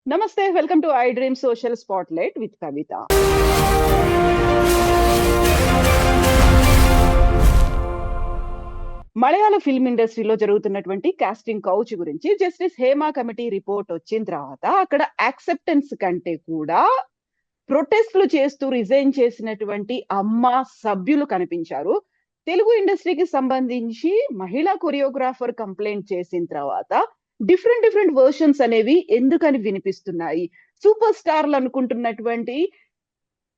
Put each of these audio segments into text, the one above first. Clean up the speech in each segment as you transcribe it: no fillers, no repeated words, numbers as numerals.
నమస్తే. Welcome to I dream social spotlight with Kavitha. Malayalam film ఇండస్ట్రీలో జరుగుతున్నటువంటి కాస్టింగ్ కౌచ్ గురించి జస్టిస్ హేమ కమిటీ రిపోర్ట్ వచ్చిన తర్వాత అక్కడ యాక్సెప్టెన్స్ కంటే కూడా ప్రొటెస్ట్‌లు చేస్తూ రిజైన్ చేసినటువంటి సభ్యులు కనిపించారు. తెలుగు ఇండస్ట్రీకి సంబంధించి మహిళా కొరియోగ్రాఫర్ కంప్లెయింట్ చేసిన తర్వాత డిఫరెంట్ వెర్షన్స్ అనేవి ఎందుకని వినిపిస్తున్నాయి? సూపర్ స్టార్‌లు అనుకుంటున్నటువంటి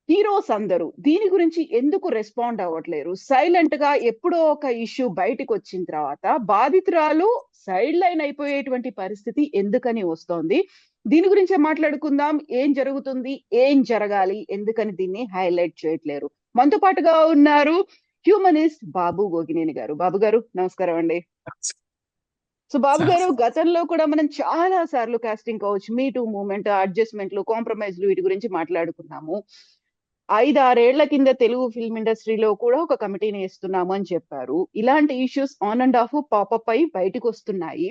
హీరోస్ అందరూ దీని గురించి ఎందుకు రెస్పాండ్ అవ్వట్లేరు? సైలెంట్‌గా ఎప్పుడో ఒక ఇష్యూ బయటికొచ్చిన తర్వాత బాధితురాలు సైడ్ లైన్ అయిపోయేటువంటి పరిస్థితి ఎందుకని వస్తోంది? దీని గురించే మాట్లాడుకుందాం. ఏం జరుగుతుంది? ఏం జరగాలి? ఎందుకని దీన్ని హైలైట్ చేయట్లేరు? మనతో పాటుగా ఉన్నారు హ్యూమనిస్ట్ బాబు గోగినేని గారు. బాబు గారు నమస్కారం అండి. సో బాబు గారు, గతంలో కూడా మనం చాలా సార్లు కాస్టింగ్ కౌచ్, మీ టూ మూవ్‌మెంట్, అడ్జస్ట్‌మెంట్‌లు, కాంప్రమైజ్‌లు వీటి గురించి మాట్లాడుకున్నాము. 5, 6 ఏళ్ల కింద తెలుగు ఫిల్మ్ ఇండస్ట్రీలో కూడా ఒక కమిటీని ఏస్తున్నాము అని చెప్పారు. ఇలాంటి issues on and of popup అయ్యి బయటికొస్తున్నాయి.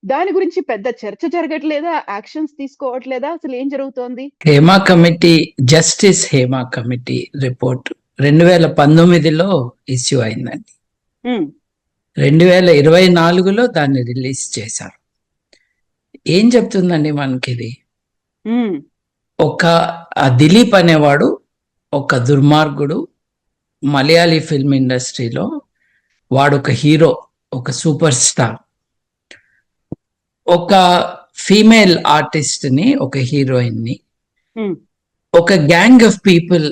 దాని గురించి పెద్ద చర్చ జరగట్లేదా? యాక్షన్స్ తీసుకోవట్లేదా? అసలు ఏం జరుగుతోంది? Hema committee, justice Hema committee report 2019లో ఇష్యూ అయిందండి. 2024లో దాన్ని రిలీజ్ చేశారు. ఏం చెప్తుందండి మనకిది? ఒక దిలీప్ అనేవాడు ఒక దుర్మార్గుడు. మలయాళీ ఫిల్మ్ ఇండస్ట్రీలో వాడు ఒక హీరో, ఒక సూపర్ స్టార్. ఒక ఫీమేల్ ఆర్టిస్ట్ ని, ఒక హీరోయిన్ ని ఒక గ్యాంగ్ ఆఫ్ పీపుల్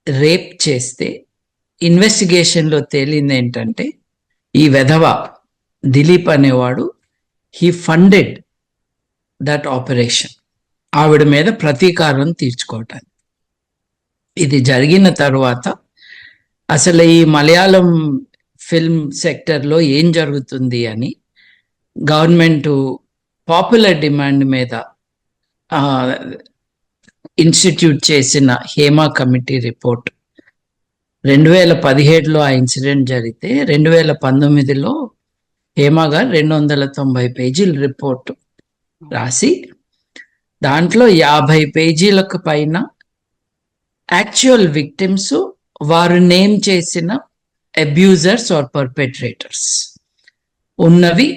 రేప్ చేస్తే ఇన్వెస్టిగేషన్ లో తేలింది ఏంటంటే ఈ వెధవ దిలీప్ అనేవాడు హీ ఫండెడ్ దట్ ఆపరేషన్, ఆవిడ మీద ప్రతీకారం తీర్చుకోవటానికి. ఇది జరిగిన తర్వాత అసలు ఈ మలయాళం ఫిల్మ్ సెక్టర్లో ఏం జరుగుతుంది అని గవర్నమెంట్ పాపులర్ డిమాండ్ మీద ఇన్స్టిట్యూట్ చేసిన హేమా కమిటీ రిపోర్ట్ 2017లో ఆ ఇన్సిడెంట్ జరిగితే 2019లో హేమా గారు 290 పేజీల రిపోర్ట్ రాసి దాంట్లో 50 పేజీలకు పైన యాక్చువల్ విక్టిమ్స్, వారు నేమ్ చేసిన అబ్యూజర్స్ ఆర్ పర్పెట్రేటర్స్ ఉన్నవి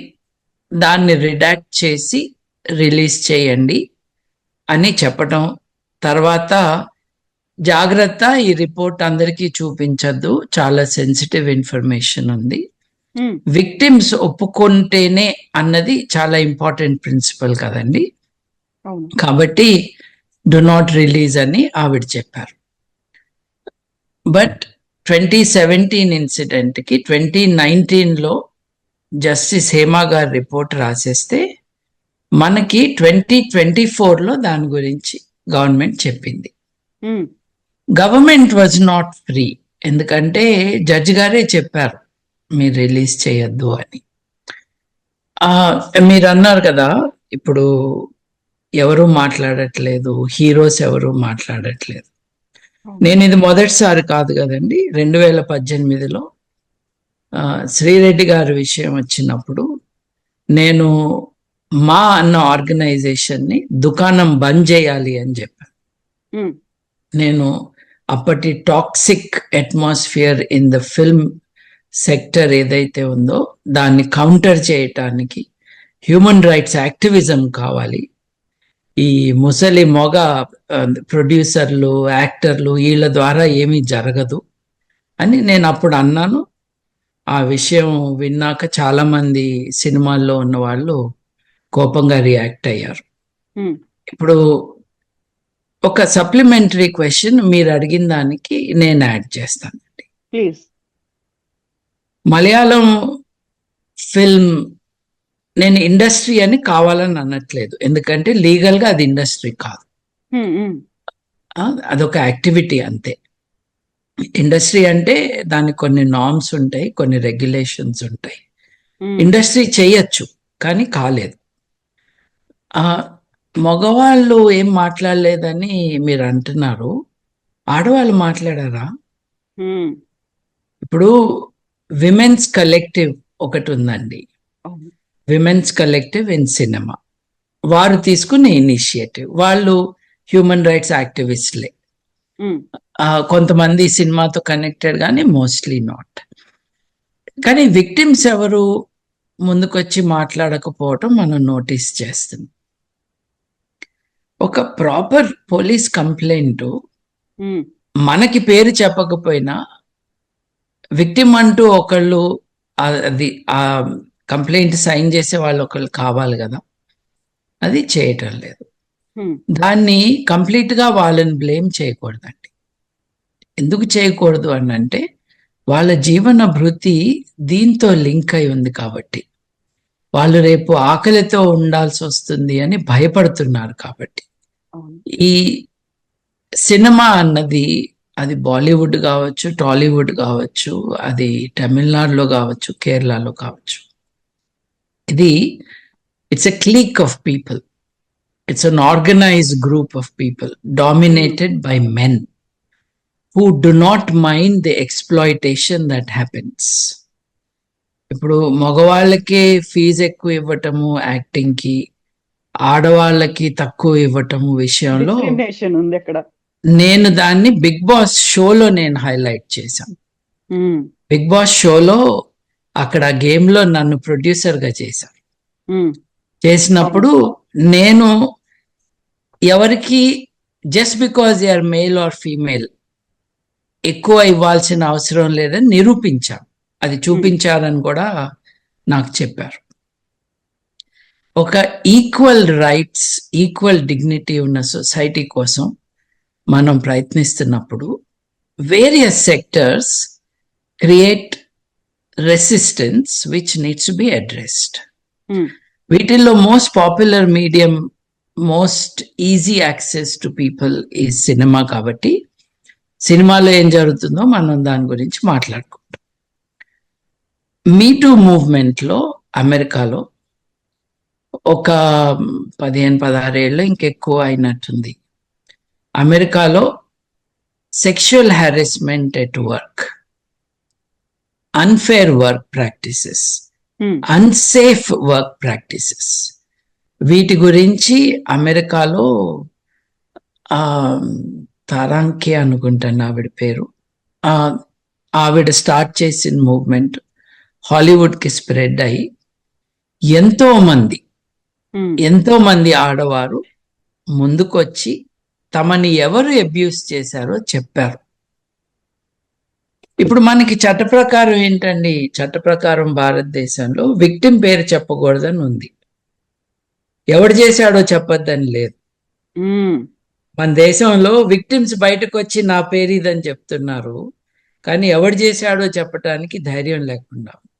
దాన్ని రిడాక్ట్ చేసి రిలీజ్ చేయండి అని చెప్పడం. తర్వాత జాగ్రత్త, ఈ రిపోర్ట్ అందరికీ చూపించద్దు, చాలా సెన్సిటివ్ ఇన్ఫర్మేషన్ ఉంది, విక్టిమ్స్ ఒప్పుకుంటేనే అన్నది చాలా ఇంపార్టెంట్ ప్రిన్సిపల్ కదండి, కాబట్టి డు నాట్ రిలీజ్ అని ఆవిడ చెప్పారు. బట్ 2017 ఇన్సిడెంట్ కి 2019లో జస్టిస్ హేమా గారు రిపోర్ట్ రాసేస్తే మనకి 2024లో దాని గురించి గవర్నమెంట్ చెప్పింది. గవర్నమెంట్ వాజ్ నాట్ ఫ్రీ, ఎందుకంటే జడ్జి గారే చెప్పారు మీరు రిలీజ్ చేయొద్దు అని. మీరు అన్నారు కదా, ఇప్పుడు ఎవరు మాట్లాడట్లేదు, హీరోస్ ఎవరు మాట్లాడట్లేదు. నేను ఇది మొదటిసారి కాదు కదండి. 2018లో శ్రీరెడ్డి గారి విషయం వచ్చినప్పుడు నేను మా అన్న ఆర్గనైజేషన్ని దుకాణం బంద్ చేయాలి అని చెప్పాను. నేను అప్పటి toxic atmosphere in the film sector ఏదైతే ఉందో దాన్ని కౌంటర్ చేయటానికి హ్యూమన్ రైట్స్ యాక్టివిజం కావాలి, ఈ ముసలి మొగ ప్రొడ్యూసర్లు, యాక్టర్లు వీళ్ళ ద్వారా ఏమీ జరగదు అని నేను అప్పుడు అన్నాను. ఆ విషయం విన్నాక చాలా మంది సినిమాల్లో ఉన్న వాళ్ళు కోపంగా రియాక్ట్ అయ్యారు. ఇప్పుడు ఒక సప్లిమెంటరీ క్వశ్చన్ మీరు అడిగిన దానికి నేను యాడ్ చేస్తానండి. ప్లీజ్. మలయాళం ఫిల్మ్, నేను ఇండస్ట్రీ అని కావాలని అనట్లేదు, ఎందుకంటే లీగల్ గా అది ఇండస్ట్రీ కాదు, అదొక యాక్టివిటీ అంతే. ఇండస్ట్రీ అంటే దానికి కొన్ని నార్మ్స్ ఉంటాయి, కొన్ని రెగ్యులేషన్స్ ఉంటాయి. ఇండస్ట్రీ చేయొచ్చు కానీ కాలేదు. మగవాళ్ళు ఏం మాట్లాడలేదని మీరు అంటున్నారు, ఆడవాళ్ళు మాట్లాడారా? ఇప్పుడు విమెన్స్ కలెక్టివ్ ఒకటి ఉందండి, విమెన్స్ కలెక్టివ్ ఇన్ సినిమా. వారు తీసుకునే ఇనిషియేటివ్. వాళ్ళు హ్యూమన్ రైట్స్ యాక్టివిస్ట్లే. కొంతమంది సినిమాతో కనెక్టెడ్ కానీ మోస్ట్లీ నాట్. కానీ విక్టిమ్స్ ఎవరు ముందుకొచ్చి మాట్లాడకపోవటం మనం నోటీస్ చేస్తున్నాం. ఒక ప్రాపర్ పోలీస్ కంప్లైంట్ మనకి పేరు చెప్పకపోయినా విక్టిమ్ అంటూ ఒకళ్ళు అది ఆ కంప్లైంట్ సైన్ చేసే వాళ్ళు ఒకళ్ళు కావాలి కదా, అది చేయటం లేదు. దాన్ని కంప్లీట్ గా వాళ్ళని బ్లేమ్ చేయకూడదండి. ఎందుకు చేయకూడదు అని అంటే వాళ్ళ జీవన భృతి దీంతో లింక్ అయి ఉంది కాబట్టి, వాళ్ళు రేపు ఆకలితో ఉండాల్సి వస్తుంది అని భయపడుతున్నారు కాబట్టి. ఈ సినిమా అన్నది అది బాలీవుడ్ కావచ్చు, టాలీవుడ్ కావచ్చు, అది తమిళనాడులో కావచ్చు, కేరళలో కావచ్చు, ఇది it's a clique of people, it's an organised group of people dominated by men who do not mind the exploitation that happens. ఇప్పుడు మగవాళ్ళకి ఫీజు ఎక్కువ ఇవ్వటము యాక్టింగ్ కి, ఆడవాళ్ళకి తక్కువ ఇవ్వటము విషయంలో ఉంది అక్కడ. నేను దాన్ని బిగ్ బాస్ షోలో నేను హైలైట్ చేశాను. బిగ్ బాస్ షోలో అక్కడ గేమ్ లో నన్ను ప్రొడ్యూసర్ గా చేశారు. చేసినప్పుడు నేను ఎవరికి just because they are male or female ఎక్కువ ఇవ్వాల్సిన అవసరం లేదని నిరూపించాను. అది చూపించారని కూడా నాకు చెప్పారు. ఒక ఈక్వల్ రైట్స్, ఈక్వల్ డిగ్నిటీ ఉన్న సొసైటీ కోసం మనం ప్రయత్నిస్తున్నప్పుడు various sectors create resistance which needs to be addressed. వీటిల్లో most popular medium, most easy access to people ఈ సినిమా కాబట్టి సినిమాలో ఏం జరుగుతుందో మనం దాని గురించి మాట్లాడుకుంటాం. మీటూ మూవ్మెంట్లో అమెరికాలో ఒక 15-16 ఏళ్ళు ఇంకెక్కువ అయినట్టుంది. అమెరికాలో sexual harassment at work, unfair work practices, unsafe work practices, వీటి గురించి అమెరికాలో తారాంకే అనుకుంటాను ఆవిడ పేరు, ఆవిడ స్టార్ట్ చేసిన మూవ్మెంట్ హాలీవుడ్కి స్ప్రెడ్ అయ్యి ఎంతో మంది ఆడవారు ముందుకొచ్చి తమని ఎవరు అబ్యూస్ చేశారో చెప్పారు. ఇప్పుడు మనకి చట్ట ప్రకారం ఏంటండి, చట్ట ప్రకారం భారతదేశంలో విక్టిమ్ పేరు చెప్పకూడదని ఉంది, ఎవడు చేశాడో చెప్పొద్దని లేదు. మన దేశంలో విక్టిమ్స్ బయటకు వచ్చి నా పేరు ఇదని చెప్తున్నారు, కానీ ఎవడు చేశాడో చెప్పటానికి ధైర్యం లేకుండా ఉంది.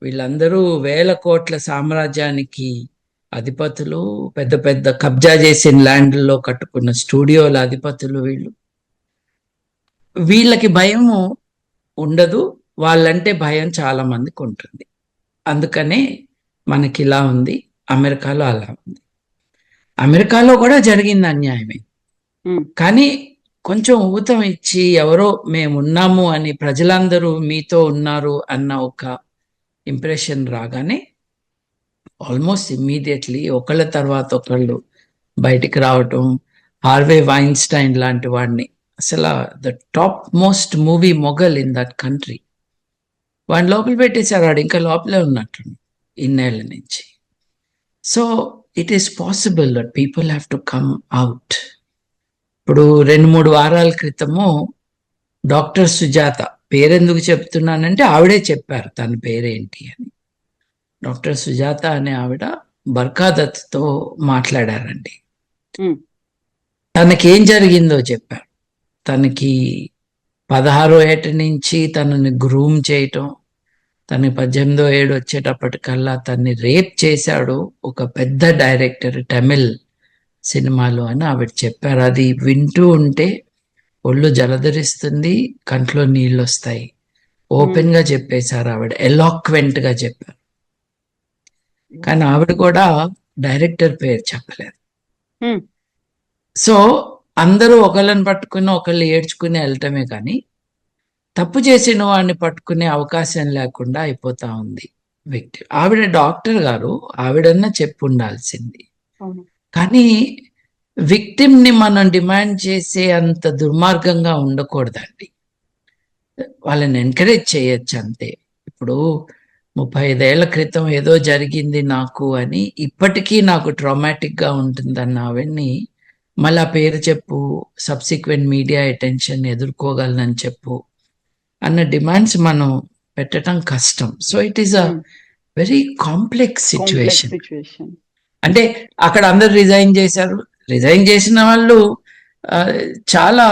వీళ్ళందరూ 1000 కోట్ల సామ్రాజ్యానికి అధిపతులు, పెద్ద పెద్ద కబ్జా చేసిన ల్యాండ్లో కట్టుకున్న స్టూడియోల అధిపతులు. వీళ్ళకి భయము ఉండదు, వాళ్ళంటే భయం చాలా మందికి ఉంటుంది. అందుకనే మనకి ఇలా ఉంది, అమెరికాలో అలా ఉంది. అమెరికాలో కూడా జరిగింది అన్యాయమే, కానీ కొంచెం ఊతం ఇచ్చి ఎవరో మేమున్నాము అని, ప్రజలందరూ మీతో ఉన్నారు అన్న ఒక ఇంప్రెషన్ రాగానే ఆల్మోస్ట్ ఇమ్మీడియట్లీ ఒకళ్ళ తర్వాత ఒకళ్ళు బయటికి రావటం. హార్వే వైన్స్టైన్ లాంటి వాడిని, అసలు the top most movie mogul in that country, వాడిని లోపల పెట్టేశారు. వాడు ఇంకా లోపలే ఉన్నట్టు ఇన్నేళ్ల నుంచి. So it is possible that people have to come out. ఇప్పుడు 2-3 వారాల క్రితము డాక్టర్ సుజాత, పేరెందుకు చెప్తున్నానంటే ఆవిడే చెప్పారు తన పేరేంటి అని. డాక్టర్ సుజాత అనే ఆవిడ బర్ఖాదత్తో మాట్లాడారండి. తనకేం జరిగిందో చెప్పారు. తనకి 16వ ఏట నుంచి తనని గ్రూమ్ చేయటం, తనకి 18వ ఏడు వచ్చేటప్పటికల్లా తన్ని రేప్ చేశాడు ఒక పెద్ద డైరెక్టర్ తమిళ్ సినిమాలో అని ఆవిడ చెప్పారు. అది వింటూ ఉంటే ఒళ్ళు జలధరిస్తుంది, కంట్లో నీళ్ళు వస్తాయి. ఓపెన్ గా చెప్పేశారు ఆవిడ, ఎలాక్వెంట్ గా చెప్పారు. కానీ ఆవిడ కూడా డైరెక్టర్ పేరు చెప్పలేదు. సో అందరూ ఒకళ్ళని పట్టుకుని ఒకళ్ళు ఏడ్చుకుని వెళ్ళటమే కానీ తప్పు చేసిన వాడిని పట్టుకునే అవకాశం లేకుండా అయిపోతా ఉంది విక్టిమ్. ఆవిడ డాక్టర్ గారు, ఆవిడన్నా చెప్పు ఉండాల్సింది. అవును. కానీ విక్టిమ్ ని మనం డిమాండ్ చేసే అంత దుర్మార్గంగా ఉండకూడదండి. వాళ్ళని ఎంకరేజ్ చేయొచ్చు అంతే. ఇప్పుడు 35 ఏళ్ల క్రితం ఏదో జరిగింది నాకు అని ఇప్పటికీ నాకు ట్రామాటిక్ గా ఉంటుందన్న ఆవిడ్ని మళ్ళీ ఆ పేరు చెప్పు, సబ్సిక్వెంట్ మీడియా అటెన్షన్ ఎదుర్కోగలనని చెప్పు అన్న డిమాండ్స్ మనం పెట్టడం కష్టం. So it is a very complex situation. Situation. అంటే అక్కడ అందరు రిజైన్ చేశారు. రిజైన్ చేసిన వాళ్ళు చాలా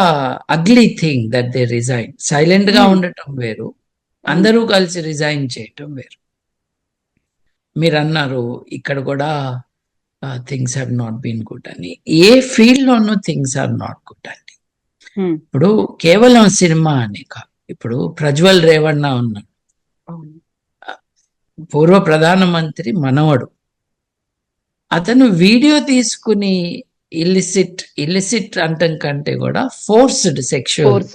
ugly thing that they resign. Silent గా ఉండటం వేరు, అందరూ కలిసి రిజైన్ చేయటం వేరు. మీరు అన్నారు ఇక్కడ కూడా things have not been good అని. ఏ ఫీల్డ్ లోనూ థింగ్స్ ఆర్ నాట్ గుడ్ అండి. ఇప్పుడు కేవలం సినిమా అని కాదు. ఇప్పుడు ప్రజ్వల్ రేవಣ್ణ ఉన్నాడు, పూర్వ ప్రధానమంత్రి మనవడు. అతను వీడియో తీసుకుని ఇల్లిసిట్ అంటం కంటే కూడా ఫోర్స్డ్ సెక్షువల్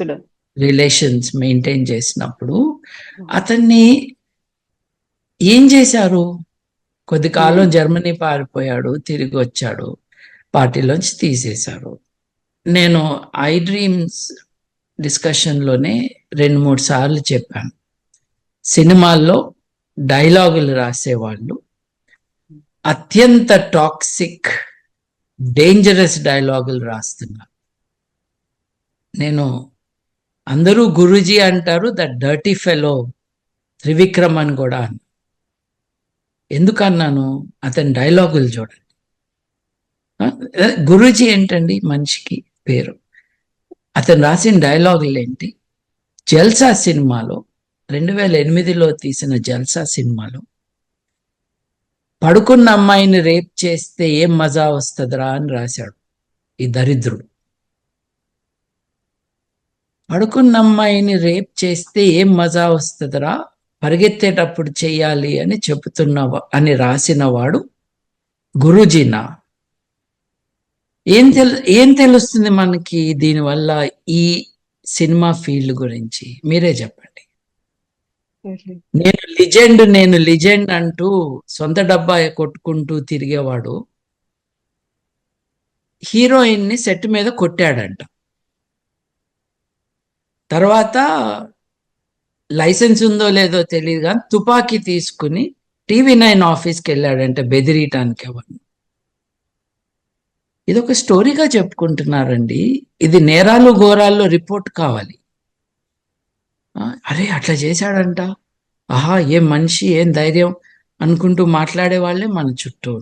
రిలేషన్స్ మెయింటైన్ చేసినప్పుడు అతన్ని ఏం చేశారు? కొద్ది కాలం జర్మనీ పారిపోయాడు, తిరిగి వచ్చాడు, పార్టీలోంచి తీసేశారు. నేను ఐ డ్రీమ్స్ డిస్కషన్లోనే 2-3 సార్లు చెప్పాను, సినిమాల్లో డైలాగులు రాసేవాళ్ళు అత్యంత టాక్సిక్ డేంజరస్ డైలాగులు రాస్తున్నారు. నేను అందరూ గురూజీ అంటారు, ద డర్టీ ఫెలో త్రివిక్రమ్ అని కూడా అన్నా. ఎందుకన్నాను? అతని డైలాగులు చూడండి. గురూజీ ఏంటండి మనిషికి పేరు. అతను రాసిన డైలాగులు ఏంటి? జల్సా సినిమాలో 2008లో తీసిన జల్సా సినిమాలో పడుకున్న అమ్మాయిని రేప్ చేస్తే ఏం మజా వస్తుందిరా అని రాశాడు ఈ దరిద్రుడు. పడుకున్న అమ్మాయిని రేప్ చేస్తే ఏం మజా వస్తుందిరా, పరిగెత్తేటప్పుడు చెయ్యాలి అని అని రాసిన వాడు గురూజీనా? ఏం తెలుస్తుంది మనకి దీనివల్ల ఈ సినిమా ఫీల్డ్ గురించి? మీరే చెప్పండి. నేను లిజెండ్ అంటూ సొంత డబ్బా కొట్టుకుంటూ తిరిగేవాడు హీరోయిన్ ని సెట్ మీద కొట్టాడంట. తర్వాత లైసెన్స్ ఉందో లేదో తెలియదు కానీ తుపాకీ తీసుకుని TV9 ఆఫీస్కి వెళ్ళాడంటే బెదిరియటానికి ఎవరు. ఇది ఒక స్టోరీగా చెప్పుకుంటున్నారండి. ఇది నేరాలు ఘోరాల్లో రిపోర్ట్ కావాలి. అరే అట్లా చేశాడంట, ఆహా ఏం మనిషి, ఏం ధైర్యం అనుకుంటూ మాట్లాడే వాళ్ళే మన చుట్టూ.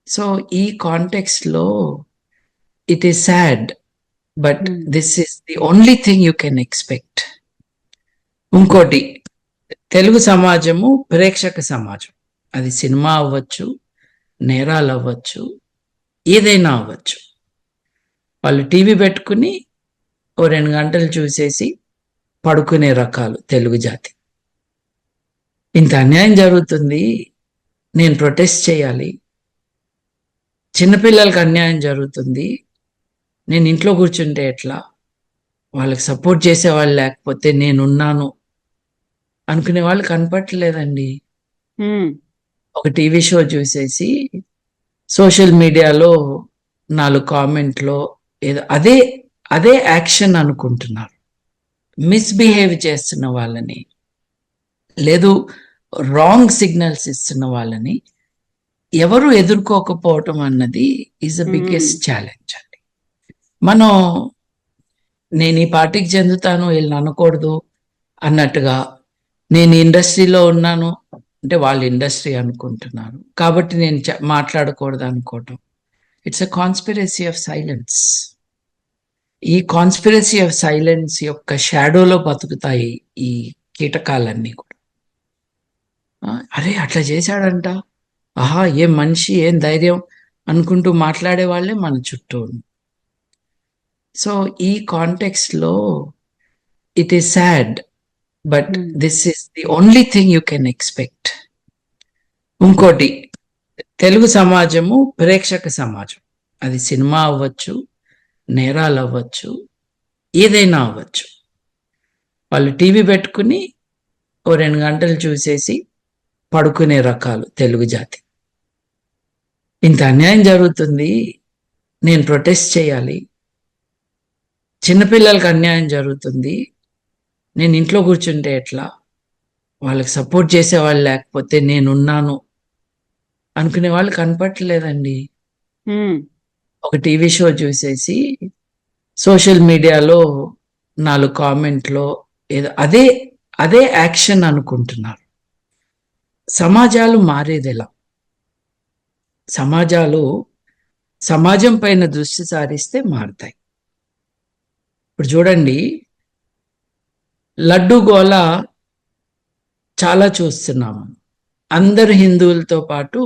సో ఈ కాంటెక్స్ట్ లో it is sad, but this is the only thing you can expect. ఇంకోటి, తెలుగు సమాజము ప్రేక్షక సమాజం. అది సినిమా అవ్వచ్చు, నేరాలు అవ్వచ్చు, ఏదైనా అవ్వచ్చు. వాళ్ళు టీవీ పెట్టుకుని 2 గంటలు చూసేసి పడుకునే రకాలు తెలుగు జాతి. ఇంత అన్యాయం జరుగుతుంది, నేను ప్రొటెస్ట్ చేయాలి, చిన్నపిల్లలకు అన్యాయం జరుగుతుంది, నేను ఇంట్లో కూర్చుంటే ఎట్లా, వాళ్ళకి సపోర్ట్ చేసేవాళ్ళు లేకపోతే నేనున్నాను అనుకునే వాళ్ళు కనపట్లేదండి. ఒక టీవీ షో చూసేసి సోషల్ మీడియాలో 4 కామెంట్లో ఏదో అదే యాక్షన్ అనుకుంటున్నారు. మిస్బిహేవ్ చేస్తున్న వాళ్ళని, లేదు రాంగ్ సిగ్నల్స్ ఇస్తున్న వాళ్ళని ఎవరు ఎదుర్కోకపోవటం అన్నది ఈజ్ ద బిగ్గెస్ట్ ఛాలెంజ్ అండి. నేను ఈ పార్టీకి చెందుతాను, వీళ్ళని అనకూడదు అన్నట్టుగా, నేను ఇండస్ట్రీలో ఉన్నాను అంటే వాళ్ళు ఇండస్ట్రీ అనుకుంటున్నారు కాబట్టి నేను మాట్లాడకూడదు అనుకోవటం. It's a conspiracy of silence. ఈ కాన్స్పిరసీ ఆఫ్ సైలెన్స్ యొక్క షాడోలో బతుకుతాయి ఈ కీటకాలన్నీ కూడా. అరే అట్లా చేశాడంట, ఆహా ఏం మనిషి, ఏం ధైర్యం అనుకుంటూ మాట్లాడే వాళ్ళే మన చుట్టూ. సో ఈ కాంటెక్స్ట్ లో it is sad, but this is the only thing you can expect. ఇంకోటి, తెలుగు సమాజము ప్రేక్షక సమాజం. అది సినిమా అవ్వచ్చు, నేరాలు అవ్వచ్చు, ఏదైనా అవ్వచ్చు. వాళ్ళు టీవీ పెట్టుకుని 2 గంటలు చూసేసి పడుకునే రకాలు తెలుగు జాతి. ఇంత అన్యాయం జరుగుతుంది, నేను ప్రొటెస్ట్ చేయాలి. చిన్నపిల్లలకు అన్యాయం జరుగుతుంది, నేను ఇంట్లో కూర్చుంటే ఎట్లా, వాళ్ళకి సపోర్ట్ చేసేవాళ్ళు లేకపోతే నేనున్నాను అనుకునే వాళ్ళు కనపట్టలేదండి. ఒక టీవీ షో చూసేసి సోషల్ మీడియాలో 4 కామెంట్లో ఏదో అదే అదే యాక్షన్ అనుకుంటున్నారు. సమాజాలు మారేది ఎలా? సమాజం పైన దృష్టి సారిస్తే మారుతాయి. ఇప్పుడు చూడండి, లడ్డు గోల చాలా చూస్తున్నాము. అందరు హిందువులతో పాటు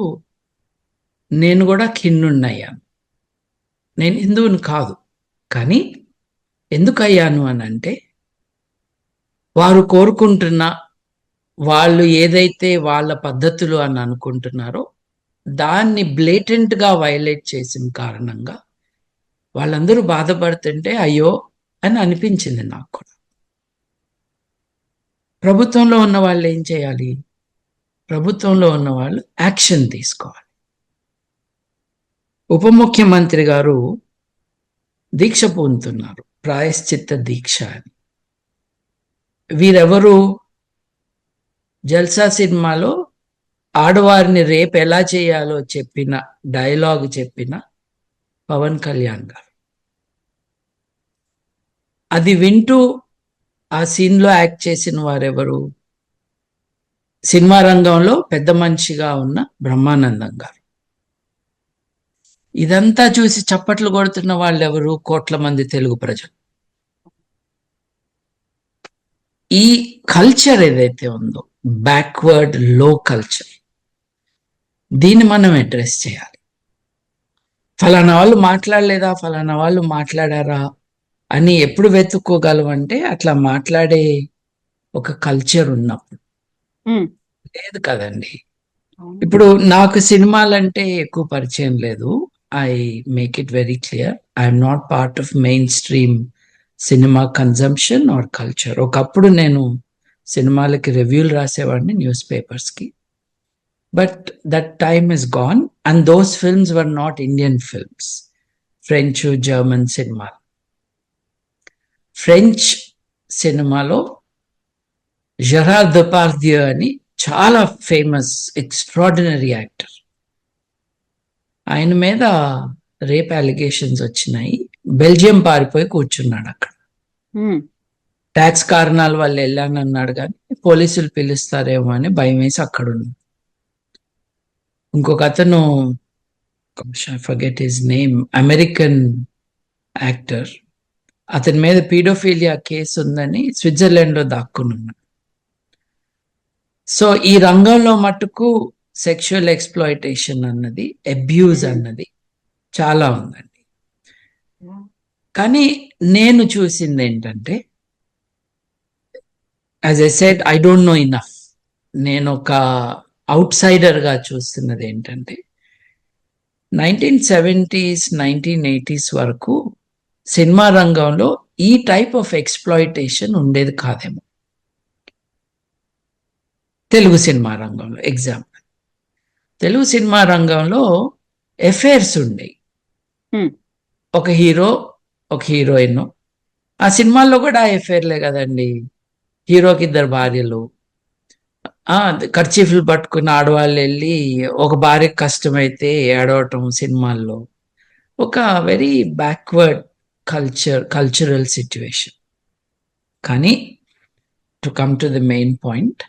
నేను కూడా ఖిన్నున్నయ్యాను. నేను హిందువుని కాదు, కానీ ఎందుకు అయ్యాను అని అంటే, వారు కోరుకుంటున్న, వాళ్ళు ఏదైతే వాళ్ళ పద్ధతులు అని అనుకుంటున్నారో దాన్ని బ్లేటెంట్గా వైలేట్ చేసిన కారణంగా వాళ్ళందరూ బాధపడుతుంటే అయ్యో అని అనిపించింది నాకు కూడా. ప్రభుత్వంలో ఉన్న వాళ్ళు ఏం చేయాలి? ప్రభుత్వంలో ఉన్న వాళ్ళు యాక్షన్ తీసుకోవాలి. ఉప ముఖ్యమంత్రి గారు దీక్ష పూనుతున్నారు, ప్రాయశ్చిత్త దీక్ష అని. వీరెవరు? జల్సా సినిమాలో ఆడవారిని రేపు ఎలా చేయాలో చెప్పిన డైలాగ్ చెప్పిన పవన్ కళ్యాణ్ గారు. అది వింటూ ఆ సీన్లో యాక్ట్ చేసిన వారెవరు? సినిమా రంగంలో పెద్ద మనిషిగా ఉన్న బ్రహ్మానందం గారు. ఇదంతా చూసి చప్పట్లు కొడుతున్న వాళ్ళు ఎవరు? కోట్ల మంది తెలుగు ప్రజలు. ఈ కల్చర్ ఏదైతే ఉందో, బ్యాక్వర్డ్ లో కల్చర్, దీన్ని మనం అడ్రస్ చేయాలి. ఫలానా వాళ్ళు మాట్లాడలేదా, ఫలానా వాళ్ళు మాట్లాడారా అని ఎప్పుడు వెతుక్కోగలవంటే అట్లా మాట్లాడే ఒక కల్చర్ ఉన్నప్పుడు. లేదు కదండి. ఇప్పుడు నాకు సినిమాలంటే ఎక్కువ పరిచయం లేదు. I make it very clear, I'm not part of main stream cinema consumption or culture. ఒకప్పుడు నేను సినిమాలకి రివ్యూలు రాసేవాడిని న్యూస్ పేపర్స్కి. But that time is gone, and those films were not Indian films. French, German cinema. French సినిమాలో Gérard Depardieu అని చాలా famous extraordinary actor. ఆయన మీద రేప్ అలిగేషన్స్ వచ్చినాయి. బెల్జియం పారిపోయి కూర్చున్నాడు అక్కడ. ట్యాక్స్ కారణాల వల్ల వెళ్ళానన్నాడు, కానీ పోలీసులు పిలుస్తారేమో అని భయం వేసి అక్కడ ఉన్నాడు. ఇంకొక అతను, forget his name, American actor, అతని మీద పీడోఫీలియా కేసు ఉందని స్విట్జర్లాండ్లో దాక్కుని ఉన్నాడు. సో ఈ రంగంలో మటుకు సెక్షువల్ ఎక్స్ప్లాయిటేషన్ అన్నది, అబ్యూజ్ అన్నది చాలా ఉందండి. కానీ నేను చూసింది ఏంటంటే, as I said, I don't know enough. నేను ఒక అవుట్ సైడర్గా చూస్తున్నది ఏంటంటే, 1970s 1980s వరకు సినిమా రంగంలో ఈ టైప్ ఆఫ్ ఎక్స్ప్లాయిటేషన్ ఉండేది కాదేమో. తెలుగు సినిమా రంగంలో ఎగ్జాంపుల్, తెలుగు సినిమా రంగంలో ఎఫైర్స్ ఉండేవి. ఒక హీరో, ఒక హీరోయిన్. ఆ సినిమాల్లో కూడా ఎఫైర్లే కదండి. హీరోకి 2 భార్యలు, కర్చీఫ్లు పట్టుకున్న ఆడవాళ్ళు వెళ్ళి ఒక భార్యకు కష్టమైతే ఏడవటం సినిమాల్లో. ఒక వెరీ బ్యాక్వర్డ్ కల్చరల్ సిచ్యువేషన్. కానీ to come to the main point,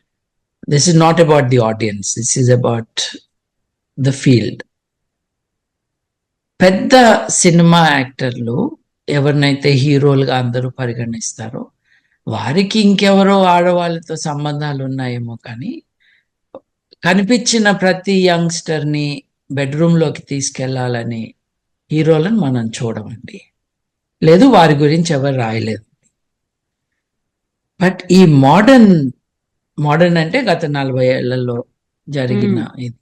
this is not about the audience, this is about the field. పెద్ద సినిమా యాక్టర్లు ఎవరినైతే హీరోలుగా అందరూ పరిగణిస్తారో వారికి ఇంకెవరో ఆడవాళ్ళతో సంబంధాలు ఉన్నాయేమో, కానీ కనిపించిన ప్రతి యంగ్స్టర్ని బెడ్రూమ్లోకి తీసుకెళ్లాలని హీరోలను మనం చూడమండి. లేదు, వారి గురించి ఎవరు రాయలేదు. బట్ ఈ మోడర్న్ అంటే గత 40 ఏళ్లలో జరిగిన ఇది.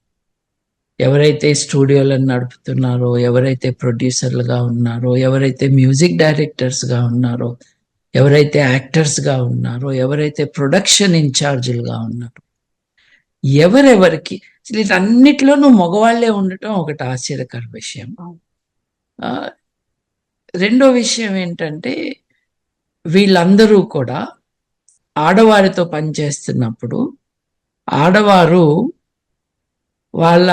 ఎవరైతే స్టూడియోలను నడుపుతున్నారో, ఎవరైతే ప్రొడ్యూసర్లుగా ఉన్నారో, ఎవరైతే మ్యూజిక్ డైరెక్టర్స్గా ఉన్నారో, ఎవరైతే యాక్టర్స్గా ఉన్నారో, ఎవరైతే ప్రొడక్షన్ ఇన్ఛార్జీలుగా ఉన్నారో, ఎవరెవరికి అసలు వీటన్నిటిలోనూ మగవాళ్లే ఉండటం ఒకటి ఆశ్చర్యకర విషయం. ఆ, రెండో విషయం ఏంటంటే వీళ్ళందరూ కూడా ఆడవారితో పనిచేస్తున్నప్పుడు ఆడవారు వాళ్ళ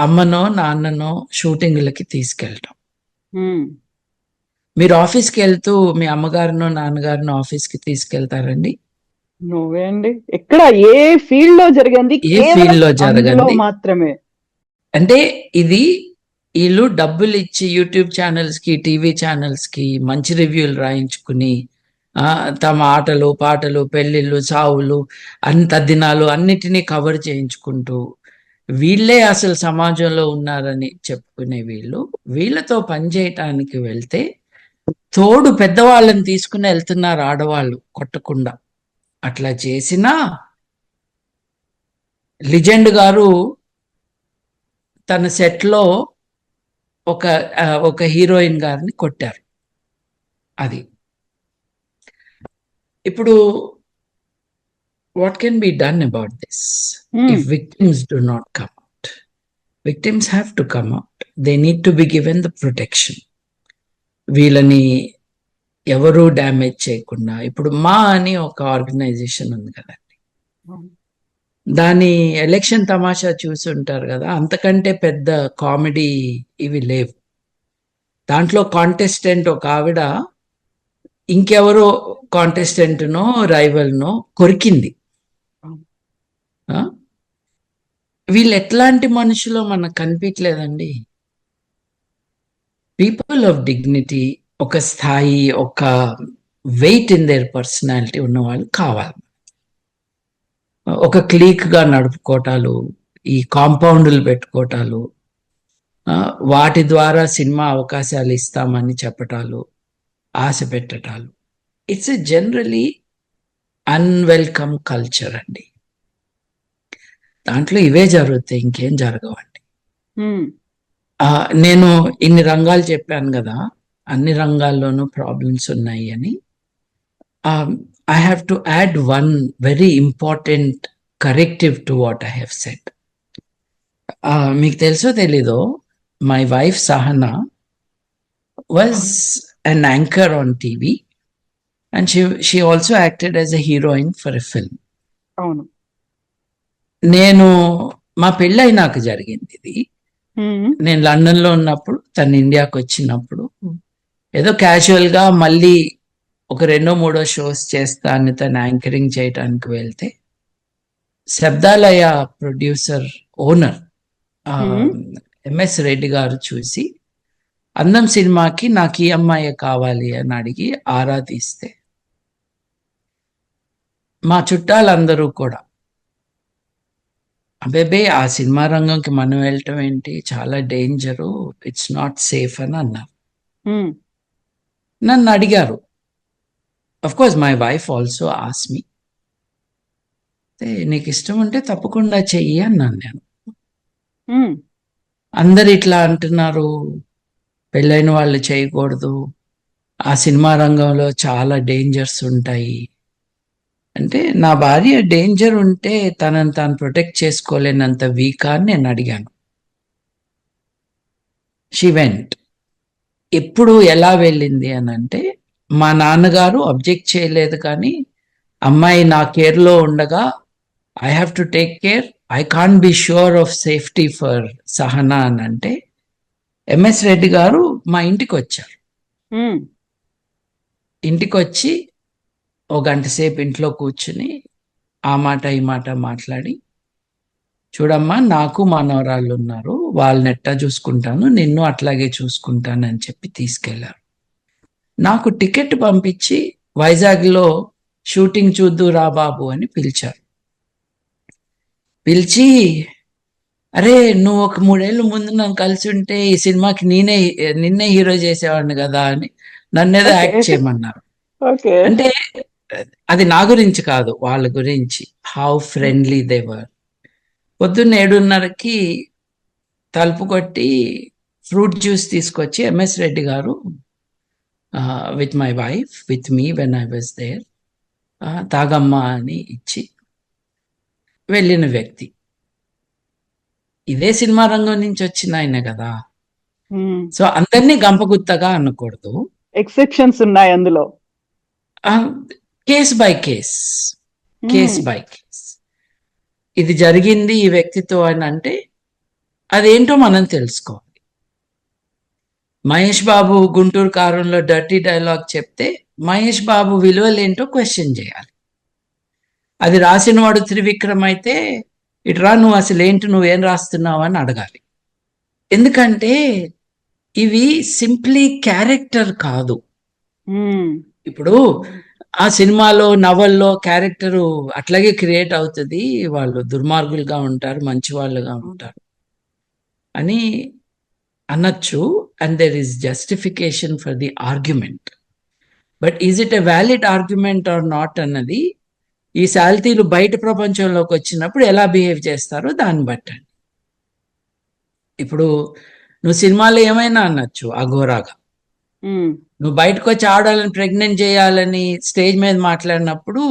అమ్మనో నాన్ననో షూటింగ్లకి తీసుకెళ్ళటం. మీరు ఆఫీస్కి వెళ్తూ మీ అమ్మగారినో నాన్నగారినో ఆఫీస్కి తీసుకెళ్తారండి? నువ్వే అండి. ఎక్కడ ఏ ఫీల్డ్ లో జరిగింది? ఏ ఫీల్డ్ లో జరగండి మాత్రమే. అంటే ఇది వీళ్ళు డబ్బులు ఇచ్చి యూట్యూబ్ ఛానల్స్ కి, టీవీ ఛానల్స్ కి మంచి రివ్యూలు రాయించుకుని తమ ఆటలు పాటలు పెళ్లిళ్ళు చావులు దినాలు అన్నిటినీ కవర్ చేయించుకుంటూ వీళ్ళే అసలు సమాజంలో ఉన్నారని చెప్పుకునే వీళ్ళతో పనిచేయటానికి వెళ్తే తోడు పెద్దవాళ్ళని తీసుకుని వెళ్తున్నారు ఆడవాళ్ళు కొట్టకుండా. అట్లా చేసినా లిజెండ్ గారు తన సెట్లో ఒక హీరోయిన్ గారిని కొట్టారు. అది ఇప్పుడు what can be done about this if victims do not come out? Victims have to come out. They need to be given the protection. వీళ్ళని ఎవరూ డ్యామేజ్ చేయకుండా. ఇప్పుడు మా అని ఒక ఆర్గనైజేషన్ ఉంది కదండి, దాని ఎలక్షన్ తమాషా చూసి ఉంటారు కదా, అంతకంటే పెద్ద కామెడీ ఇవి లేవు. దాంట్లో కాంటెస్టెంట్ ఒక ఆవిడ ఇంకెవరో కాంటెస్టెంట్నో రైవల్నో కొరికింది. వీళ్ళు ఎట్లాంటి మనుషులో మనకు కనిపించలేదండి. పీపుల్ ఆఫ్ డిగ్నిటీ, ఒక స్థాయి, ఒక వెయిట్ ఇన్ దేర్ పర్సనాలిటీ ఉన్నవాళ్ళు కావాలి. ఒక క్లీక్గా నడుపుకోవటాలు, ఈ కాంపౌండ్లు పెట్టుకోవటాలు, వాటి ద్వారా సినిమా అవకాశాలు ఇస్తామని చెప్పటాలు, ఆశ పెట్టటాలు, it's a generally unwelcome culture అండి. దాంట్లో ఇవే జరుగుతాయి, ఇంకేం జరగవండి. నేను ఇన్ని రంగాలు చెప్పాను కదా, అన్ని రంగాల్లోనూ ప్రాబ్లమ్స్ ఉన్నాయి అని. I have to add one very important corrective to what I have said. మీకు తెలుసో తెలీదో, my wife Sahana was an anchor on TV and she also acted as a heroine for a film. అవును. నేను మా పెళ్ళై నాకు జరిగింది ఇది. నేను లండన్లో ఉన్నప్పుడు తను ఇండియాకి వచ్చినప్పుడు ఏదో క్యాజువల్గా మళ్ళీ ఒక 2-3 షోస్ చేస్తాను తను యాంకరింగ్ చేయడానికి వెళ్తే, Shabdalaya producer owner MS Reddy గారు చూసి అందం సినిమాకి నాకు ఈ అమ్మాయి కావాలి అని అడిగి ఆరా తీస్తే మా చుట్టాలందరూ కూడా అబేబే ఆ సినిమా రంగంకి మనం వెళ్ళటం ఏంటి, చాలా డేంజరు, ఇట్స్ నాట్ సేఫ్ అని అన్నారు. నన్ను అడిగారు. Of course my wife also ask me, నీకు ఇష్టం ఉంటే తప్పకుండా చెయ్యి అన్నాను నేను. అందరు ఇట్లా అంటున్నారు, పెళ్ళైన వాళ్ళు చేయకూడదు, ఆ సినిమా రంగంలో చాలా డేంజర్స్ ఉంటాయి అంటే, నా భార్య డేంజర్ ఉంటే తనని తాను ప్రొటెక్ట్ చేసుకోలేనంత వీకా అని నేను అడిగాను. She went. ఎప్పుడు ఎలా వెళ్ళింది అని అంటే, మా నాన్నగారు అబ్జెక్ట్ చేయలేదు, కానీ అమ్మాయి నా కేర్లో ఉండగా I have to take care, I can't be sure of safety for Sahana అని అంటే ఎంఎస్ రెడ్డి గారు మా ఇంటికి వచ్చారు. ఇంటికి వచ్చి 1 గంట సేపు ఇంట్లో కూర్చుని ఆ మాట ఈ మాట మాట్లాడి, చూడమ్మా నాకు మనవరాళ్ళు ఉన్నారు, వాళ్ళని ఎట్టా చూసుకుంటాను, నిన్ను అట్లాగే చూసుకుంటాను అని చెప్పి తీసుకెళ్లారు. నాకు టికెట్ పంపించి వైజాగ్లో షూటింగ్ చూద్దు రా బాబు అని పిలిచారు. పిలిచి, అరే నువ్వు ఒక 3 ఏళ్ళు ముందు నన్ను కలిసి ఉంటే ఈ సినిమాకి నిన్నే హీరో చేసేవాడిని కదా అని నన్నేదో యాక్ట్ చేయమన్నారు. అంటే అది నా గురించి కాదు, వాళ్ళ గురించి. How friendly they were. పొద్దున్న 7:30కి తలుపు కొట్టి ఫ్రూట్ జ్యూస్ తీసుకొచ్చి ఎంఎస్ రెడ్డి గారు with my wife, with me when I was there, తాగమ్మా అని ఇచ్చి వెళ్ళిన వ్యక్తి. ఇదే సినిమా రంగం నుంచి వచ్చిన ఆయన కదా. సో అందరినీ గంపగుత్తగా అనకూడదు. ఎక్సెప్షన్స్ ఉన్నాయి అందులో. Case by case, case by case. ఇది జరిగింది ఈ వ్యక్తితో అని అంటే అదేంటో మనం తెలుసుకోవాలి. మహేష్ బాబు గుంటూరు కారంలో డర్టీ డైలాగ్ చెప్తే మహేష్ బాబు విలువలేంటో క్వశ్చన్ చేయాలి. అది రాసినవాడు త్రివిక్రమ్ అయితే ఇట్రా నువ్వు అసలు ఏంటి, నువ్వేం రాస్తున్నావు అని అడగాలి. ఎందుకంటే ఇవి సింప్లీ క్యారెక్టర్ కాదు. ఇప్పుడు ఆ సినిమాలో నవల్లో క్యారెక్టరు అట్లాగే క్రియేట్ అవుతుంది, వాళ్ళు దుర్మార్గులుగా ఉంటారు, మంచి వాళ్ళుగా ఉంటారు అని అనొచ్చు. And there is justification for the argument. But is it a valid argument are not అన్నది ఈ శాల్తీలు బయట ప్రపంచంలోకి వచ్చినప్పుడు ఎలా బిహేవ్ చేస్తారో దాన్ని బట్టండి. ఇప్పుడు నువ్వు సినిమాలో ఏమైనా అనొచ్చు అఘోరాగా, నువ్వు బయటకు వచ్చి ఆడాలని ప్రెగ్నెంట్ చేయాలని స్టేజ్ మీద మాట్లాడినప్పుడు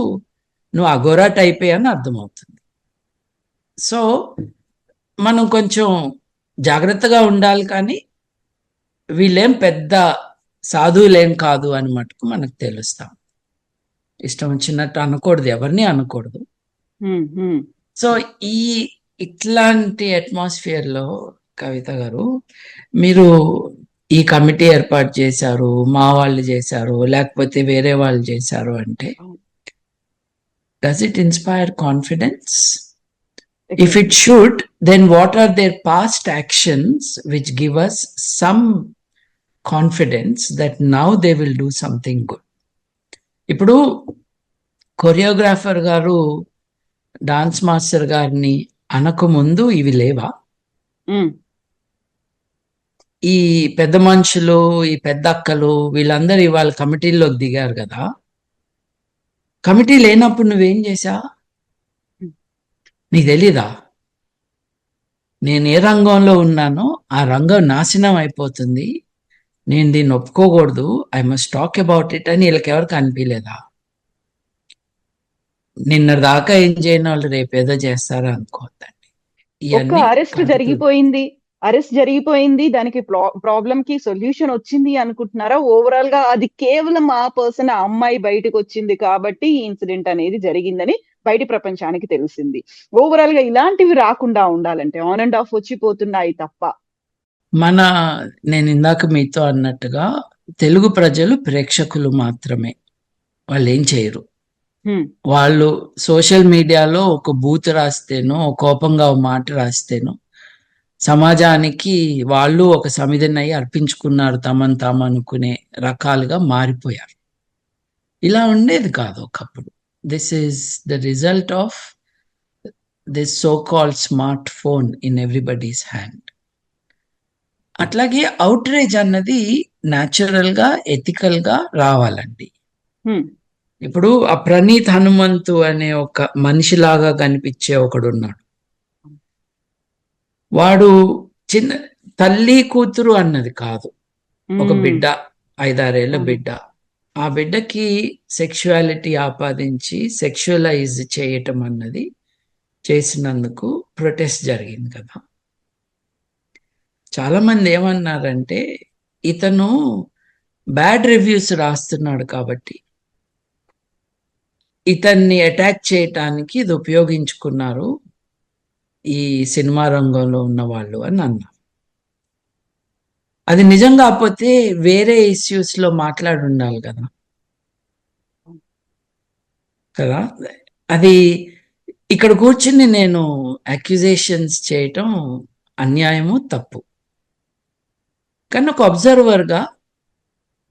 నువ్వు అఘోరా టైపే అని అర్థమవుతుంది. సో మనం కొంచెం జాగ్రత్తగా ఉండాలి, కానీ వీళ్ళేం పెద్ద సాధువులేం కాదు అని మటుకు మనకు తెలుస్తాం. ఇష్టం వచ్చినట్టు అనకూడదు, ఎవరిని అనకూడదు. సో ఇట్లాంటి అట్మాస్ఫియర్లో కవిత గారు మీరు ఈ కమిటీ ఏర్పాటు చేశారు, మా వాళ్ళు చేశారు లేకపోతే వేరే వాళ్ళు చేశారు అంటే does it inspire confidence? If it should, then what are their past actions which give us some confidence that now they will do something good? ఇప్పుడు కొరియోగ్రాఫర్ గారు డాన్స్ మాస్టర్ గారిని అనకముందు ఇవి లేవా? ఈ పెద్ద మనుషులు, ఈ పెద్ద అక్కలు వీళ్ళందరూ ఇవాళ కమిటీల్లోకి దిగారు కదా. కమిటీ లేనప్పుడు నువ్వేం చేశా? నీకు తెలీదా? నేను ఏ రంగంలో ఉన్నానో ఆ రంగం నాశనం అయిపోతుంది, నేను దీన్ని ఒప్పుకోకూడదు, I must talk about it అని వీళ్ళకి ఎవరికి అనిపించలేదా? నిన్న దాకా ఏం చేయని వాళ్ళు రేపు ఏదో చేస్తారా అనుకోవద్దండి. అరెస్ట్ జరిగిపోయింది, దానికి ప్రాబ్లం కి సొల్యూషన్ వచ్చింది అనుకుంటున్నారా? ఓవరాల్ గా అది కేవలం ఆ పర్సన్, ఆ అమ్మాయి బయటకు వచ్చింది కాబట్టి ఈ ఇన్సిడెంట్ అనేది జరిగిందని బయట ప్రపంచానికి తెలిసింది. ఓవరాల్ గా ఇలాంటివి రాకుండా ఉండాలంటే ఆన్ అండ్ ఆఫ్ వచ్చిపోతున్నాయి తప్ప. నేను ఇందాక మీతో అన్నట్టుగా తెలుగు ప్రజలు ప్రేక్షకులు మాత్రమే, వాళ్ళు ఏం చేయరు. వాళ్ళు సోషల్ మీడియాలో ఒక బూత్ రాస్తేనో, కోపంగా ఒక మాట రాస్తేనో సమాజానికి వాళ్ళు ఒక సమిధనై అర్పించుకున్నారు, తమను తాము అనుకునే రకాలుగా మారిపోయారు. ఇలా ఉండేది కాదు ఒకప్పుడు. This is the result of this so called smart phone in everybody's hand. అట్లాగే అవుట్రేజ్ అన్నది న్యాచురల్ గా, ఎథికల్ గా రావాలండి. ఇప్పుడు ఆ ప్రణీత్ హనుమంతు అనే ఒక మనిషిలాగా కనిపించే ఒకడున్నాడు. వాడు చిన్న తల్లి కూతురు అన్నది కాదు, ఒక బిడ్డ, 5-6 ఏళ్ల బిడ్డ. ఆ బిడ్డకి సెక్షువాలిటీ ఆపాదించి సెక్షువలైజ్ చేయటం అన్నది చేసినందుకు ప్రొటెస్ట్ జరిగింది కదా. చాలా మంది ఏమన్నారంటే ఇతను బ్యాడ్ రివ్యూస్ రాస్తున్నాడు కాబట్టి ఇతన్ని అటాక్ చేయటానికి ఇది ఉపయోగించుకున్నారు ఈ సినిమా రంగంలో ఉన్న వాళ్ళు అని అన్నారు. అది నిజం కాకపోతే వేరే ఇష్యూస్ లో మాట్లాడి ఉండాలి కదా. అది ఇక్కడ కూర్చుని నేను అక్యూజేషన్స్ చేయటం అన్యాయము, తప్పు. కానీ ఒక అబ్జర్వర్గా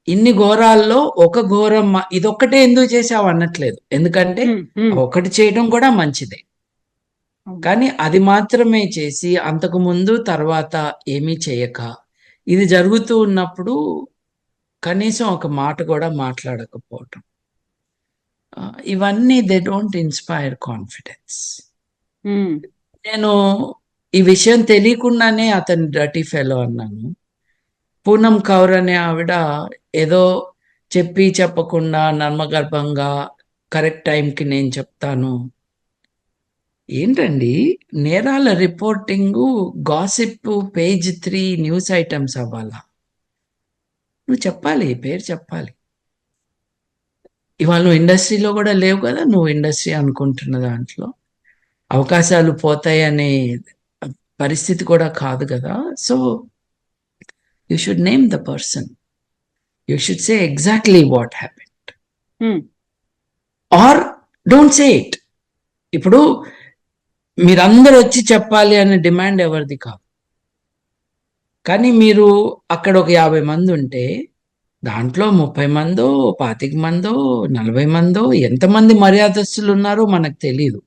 ఇన్ని ఘోరాల్లో ఒక ఘోరం ఇదొక్కటే ఎందుకు చేసావు అనట్లేదు, ఎందుకంటే ఒకటి చేయడం కూడా మంచిదే. కానీ అది మాత్రమే చేసి అంతకు ముందు తర్వాత ఏమీ చేయక ఇది జరుగుతూ ఉన్నప్పుడు కనీసం ఒక మాట కూడా మాట్లాడకపోవటం, ఇవన్నీ దే డోంట్ ఇన్స్పైర్ కాన్ఫిడెన్స్. నేను ఈ విషయం తెలియకుండానే అతని డర్టీ ఫెలో అన్నాను. పూనం కౌర్ అనే ఆవిడ ఏదో చెప్పకుండా నర్మగర్భంగా కరెక్ట్ టైంకి నేను చెప్తాను, ఏంటండి నేరాల reporting gossip page 3 news items అవ్వాలా? నువ్వు చెప్పాలి, పేరు చెప్పాలి. ఇవాళ నువ్వు ఇండస్ట్రీలో కూడా లేవు కదా, నువ్వు ఇండస్ట్రీ అనుకుంటున్న దాంట్లో అవకాశాలు పోతాయనే పరిస్థితి కూడా కాదు కదా. So you should name the person, you should say exactly what happened or don't say it. ఇప్పుడు మీరందరూ వచ్చి చెప్పాలి అనే డిమాండ్ ఎవరిది కాదు, కానీ మీరు అక్కడ ఒక 50 మంది ఉంటే దాంట్లో 30 మందో 25 మందో 40 మందో ఎంతమంది మర్యాదస్తులు ఉన్నారో మనకు తెలీదు.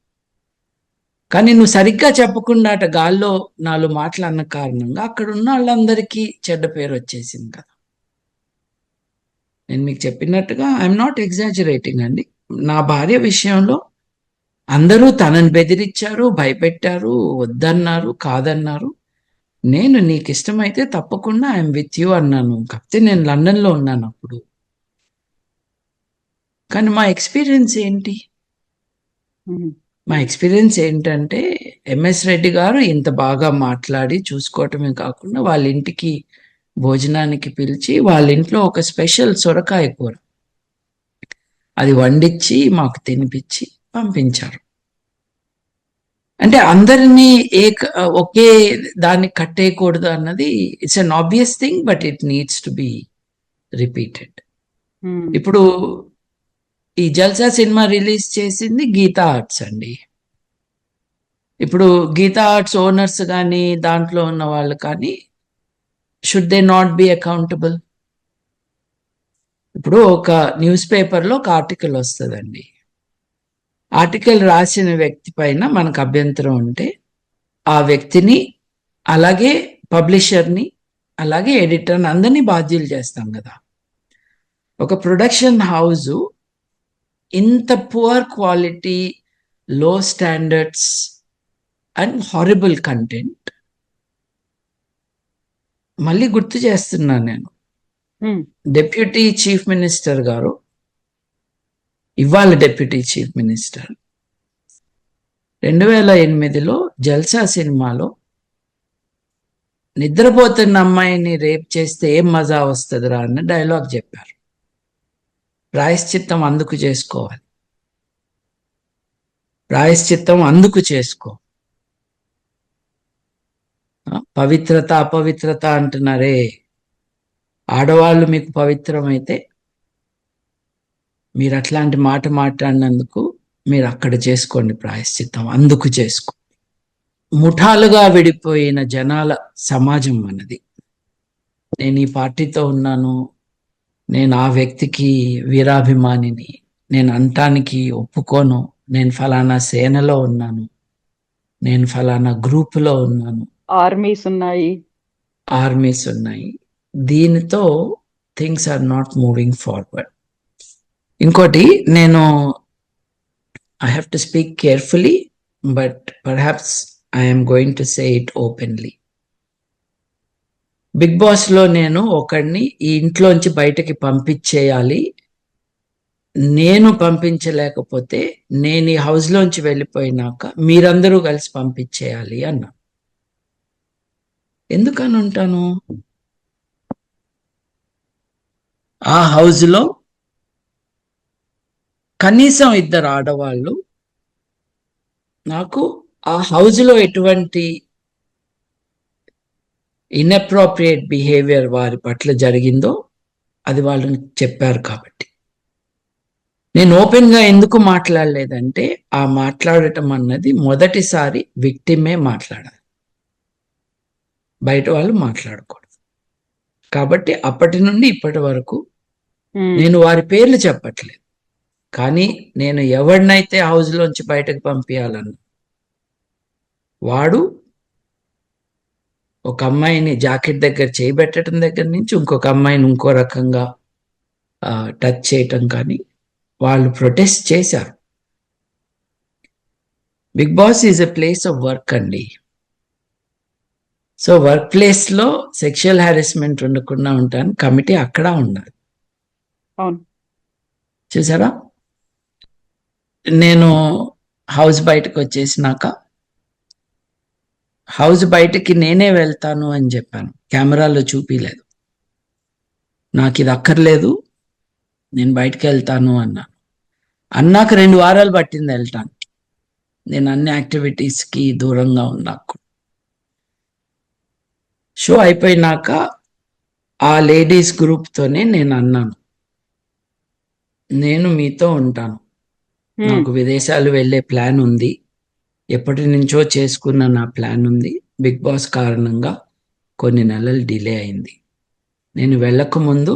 కానీ నువ్వు సరిగ్గా చెప్పకుండా అట గాల్లో 4 మాటలు అన్న కారణంగా అక్కడ ఉన్న వాళ్ళందరికీ చెడ్డ పేరు వచ్చేసింది కదా. నేను మీకు చెప్పినట్టుగా ఐఎమ్ నాట్ ఎగ్జాజరేటింగ్ అండి. నా భార్య విషయంలో అందరూ తనని బెదిరించారు, భయపెట్టారు, వద్దన్నారు, కాదన్నారు. నేను నీకు ఇష్టమైతే తప్పకుండా ఐఎమ్ విత్ యూ అన్నాను. కాకపోతే నేను లండన్లో ఉన్నాను అప్పుడు. కానీ మా ఎక్స్పీరియన్స్ ఏంటి? మా ఎక్స్పీరియన్స్ ఏంటంటే ఎంఎస్ రెడ్డి గారు ఇంత బాగా మాట్లాడి చూసుకోవటమే కాకుండా వాళ్ళ ఇంటికి భోజనానికి పిలిచి వాళ్ళ ఇంట్లో ఒక స్పెషల్ సొరకాయ కూర అది వండించి మాకు తినిపించి పంపించారు. అంటే అందరినీ ఒకే దాన్ని కట్టేయకూడదు అన్నది it's an obvious thing, but it needs to be repeated. ఇప్పుడు ఈ జల్సా సినిమా రిలీజ్ చేసింది గీతా ఆర్ట్స్ అండి. ఇప్పుడు గీతా ఆర్ట్స్ ఓనర్స్ కానీ దాంట్లో ఉన్న వాళ్ళు కానీ should they not be accountable? ఇప్పుడు ఒక న్యూస్ పేపర్లో ఒక ఆర్టికల్ వస్తుందండి. ఆర్టికల్ రాసిన వ్యక్తి పైన మనకు అభ్యంతరం ఉంటే ఆ వ్యక్తిని అలాగే పబ్లిషర్ని అలాగే ఎడిటర్ని అందరినీ బాధ్యులు చేస్తాం కదా. ఒక ప్రొడక్షన్ హౌస్ ఇంత పువర్ క్వాలిటీ, లో స్టాండర్డ్స్ అండ్ హారిబుల్ కంటెంట్, మళ్ళీ గుర్తు చేస్తున్నాను నేను, డెప్యూటీ చీఫ్ మినిస్టర్ గారు, ఇవాళ డెప్యూటీ చీఫ్ మినిస్టర్ 2008లో జల్సా సినిమాలో నిద్రపోతున్న అమ్మాయిని రేప్ చేస్తే ఏం మజా వస్తుందిరా అన్న డైలాగ్ చెప్పారు. ప్రాయశ్చిత్తం అందుకు చేసుకోవాలి, ప్రాయశ్చిత్తం అందుకు చేసుకో. పవిత్రత అపవిత్రత అంటున్నారే, ఆడవాళ్ళు మీకు పవిత్రమైతే మీరు అట్లాంటి మాట మాట్లాడినందుకు మీరు అక్కడ చేసుకోండి ప్రాయశ్చిత్తం, అందుకు చేసుకో. ముఠాలుగా విడిపోయిన జనాల సమాజం మనది. నేను ఈ పార్టీతో ఉన్నాను, నేను ఆ వ్యక్తికి వీరాభిమానిని, నేను అంటానికి ఒప్పుకోను, నేను ఫలానా సేనలో ఉన్నాను, నేను ఫలానా గ్రూపులో ఉన్నాను, ఆర్మీస్ ఉన్నాయి. దీనితో things are not moving forward. ఇంకోటి, నేను I have to speak carefully, but perhaps I'm going to say it openly. Bigg బాస్లో నేను ఒకడిని ఈ ఇంట్లోంచి బయటకి పంపించేయాలి, నేను పంపించలేకపోతే నేను ఈ హౌస్లోంచి వెళ్ళిపోయినాక మీరందరూ కలిసి పంపించేయాలి అన్నా. ఎందుకని ఉంటాను? ఆ హౌస్లో కనీసం 2 ఆడవాళ్ళు నాకు ఆ హౌస్లో ఎటువంటి ఇన్అప్రోప్రియేట్ బిహేవియర్ వారి పట్ల జరిగిందో అది వాళ్ళు చెప్పారు. కాబట్టి నేను ఓపెన్గా ఎందుకు మాట్లాడలేదంటే, ఆ మాట్లాడటం అన్నది మొదటిసారి విక్టిమే మాట్లాడాలి, బయట వాళ్ళు మాట్లాడకూడదు. కాబట్టి అప్పటి నుండి ఇప్పటి వరకు నేను వారి పేర్లు చెప్పట్లేదు, కానీ నేను ఎవరినైతే హౌస్లోంచి బయటకు పంపించాలన్నా వాడు ఒక అమ్మాయిని జాకెట్ దగ్గర చేయబెట్టడం దగ్గర నుంచి ఇంకొక అమ్మాయిని ఇంకో రకంగా టచ్ చేయటం కానీ వాళ్ళు ప్రొటెస్ట్ చేశారు. Bigg Boss is a place of work అండి. సో వర్క్ ప్లేస్లో సెక్షువల్ హారాస్మెంట్ ఉండకుండా ఉంటాను, కమిటీ అక్కడ ఉండాలి. చూసారా, నేను హౌస్ బయటకు వచ్చేసినాక హౌస్ బయటకి నేనే వెళ్తాను అని చెప్పాను, కెమెరాలో చూపిలేదు. నాకు ఇది అక్కర్లేదు, నేను బయటకు వెళ్తాను అన్నాను. అన్నాక 2 వారాలు పట్టింది వెళ్ళటానికి. నేను అన్ని యాక్టివిటీస్కి దూరంగా ఉన్నాకు. షో అయిపోయినాక ఆ లేడీస్ గ్రూప్తోనే నేను అన్నాను, నేను మీతో ఉంటాను, నాకు విదేశాలు వెళ్ళే ప్లాన్ ఉంది, ఎప్పటి నుంచో చేసుకున్న నా ప్లాన్ ఉంది. బిగ్ బాస్ కారణంగా కొన్ని నెలలు డిలే అయింది. నేను వెళ్ళక ముందు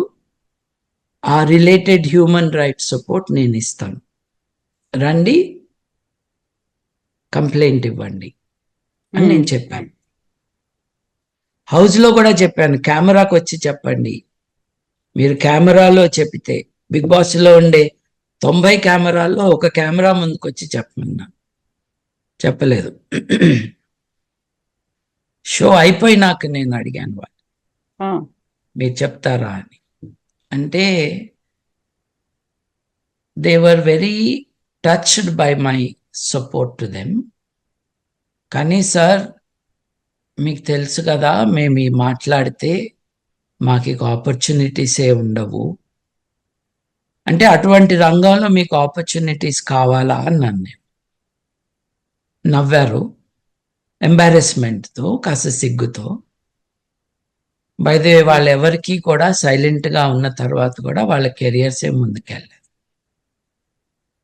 ఆ రిలేటెడ్ హ్యూమన్ రైట్స్ సపోర్ట్ నేను ఇస్తాను, రండి కంప్లైంట్ ఇవ్వండి అని నేను చెప్పాను. హౌస్లో కూడా చెప్పాను, కెమెరాకు వచ్చి చెప్పండి. మీరు కెమెరాలో చెప్తే బిగ్ బాస్లో ఉండే 90 కెమెరాల్లో ఒక కెమెరా ముందుకు వచ్చి చెప్పమన్నా, చెప్పలేదు. షో అయిపోయినాక నేను అడిగాను వాళ్ళు, మీరు చెప్తారా అని. అంటే they were very touched by my support to them. కానీ సార్ మీకు తెలుసు కదా, మేము ఈ మాట్లాడితే మాకు ఇక ఆపర్చునిటీసే ఉండవు, అంటే అటువంటి రంగంలో మీకు ఆపర్చునిటీస్ కావాలా అన్నాను నేను. నవ్వారు, ఎంబారెస్మెంట్తో, కాస్త సిగ్గుతో. బైదే వాళ్ళెవరికి కూడా సైలెంట్గా ఉన్న తర్వాత కూడా వాళ్ళ కెరియర్సే ముందుకెళ్ళారు.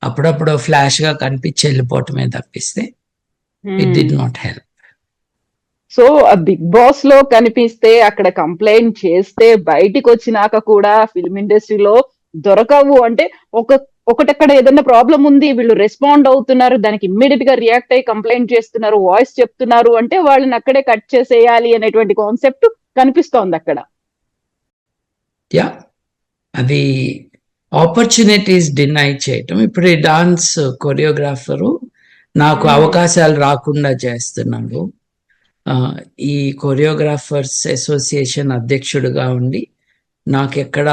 అప్పుడప్పుడు ఫ్లాష్గా కనిపించి వెళ్ళిపోవటమే తప్పిస్తే it did not help. So ఆ బిగ్ బాస్ లో కనిపిస్తే, అక్కడ కంప్లైంట్ చేస్తే, బయటికి వచ్చినాక కూడా ఫిల్మ్ ఇండస్ట్రీలో దొరకవు. అంటే ఒకటక్కడ ఏదైనా ప్రాబ్లం ఉంది, వీళ్ళు రెస్పాండ్ అవుతున్నారు, దానికి ఇమ్మీడియట్ గా రియాక్ట్ అయ్యి కంప్లైంట్ చేస్తున్నారు, వాయిస్ చెప్తున్నారు అంటే వాళ్ళని అక్కడే కట్ చేసేయాలి అనేటువంటి కాన్సెప్ట్ కనిపిస్తోంది అక్కడ. యా, అది ఆపర్చునిటీస్ డినై చేయటం. ఇప్పుడు ఈ డాన్స్ కొరియోగ్రాఫరు నాకు అవకాశాలు రాకుండా చేస్తున్నాడు. ఈ కొరియోగ్రాఫర్స్ అసోసియేషన్ అధ్యక్షుడిగా ఉండి నాకెక్కడ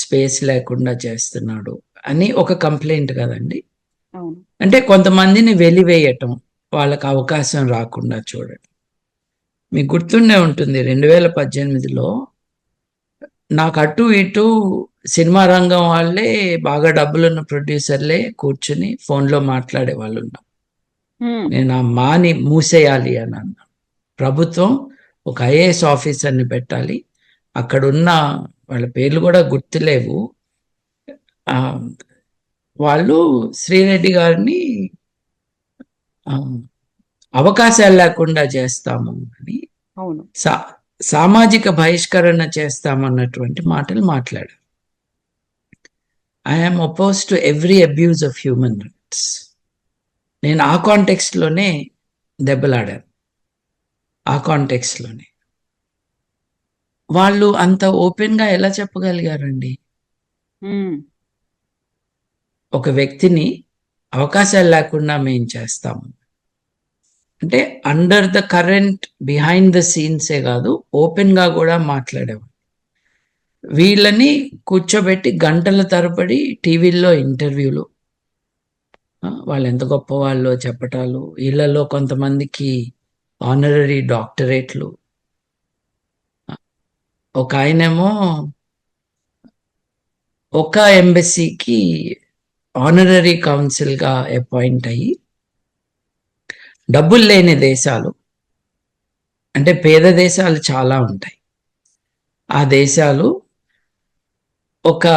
స్పేస్ లేకుండా చేస్తున్నాడు అని ఒక కంప్లైంట్ కదండి. అంటే కొంతమందిని వెలివేయటం, వాళ్ళకి అవకాశం రాకుండా చూడటం. మీకు గుర్తుండే ఉంటుంది 2018లో నాకు అటు ఇటు సినిమా రంగం వాళ్ళే, బాగా డబ్బులున్న ప్రొడ్యూసర్లే కూర్చుని ఫోన్లో మాట్లాడే వాళ్ళు ఉన్నాం. నేను ఆ మాని మూసేయాలి అని అన్నా. ప్రభుత్వం ఒక ఐఏఎస్ ఆఫీసర్ని పెట్టాలి, అక్కడున్న వాళ్ళ పేర్లు కూడా గుర్తులేవు, వాళ్ళు శ్రీరెడ్డి గారిని అవకాశాలు లేకుండా చేస్తాము అని, సామాజిక బహిష్కరణ చేస్తామన్నటువంటి మాటలు మాట్లాడారు. I'm oppose to every abuse of human rights. నేను ఆ కాంటెక్స్ట్లోనే దెబ్బలాడాను. ఆ కాంటెక్స్ట్లోనే వాళ్ళు అంత ఓపెన్గా ఎలా చెప్పగలిగారండి? ఒక వ్యక్తిని అవకాశాలు లేకుండా మేము చేస్తాము అంటే under the current, behind the సీన్సే కాదు, ఓపెన్గా కూడా మాట్లాడేవాళ్ళు. వీళ్ళని కూర్చోబెట్టి గంటల తరబడి టీవీల్లో ఇంటర్వ్యూలు, వాళ్ళు ఎంత గొప్ప వాళ్ళో చెప్పటాలు, వీళ్ళలో కొంతమందికి ఆనరరీ డాక్టరేట్లు. ఒక ఆయనేమో ఒక ఎంబసీకి ఆనరరీ కౌన్సిల్గా అపాయింట్ అయ్యి, డబ్బులు లేని దేశాలు, అంటే పేద దేశాలు చాలా ఉంటాయి, ఆ దేశాలు ఒక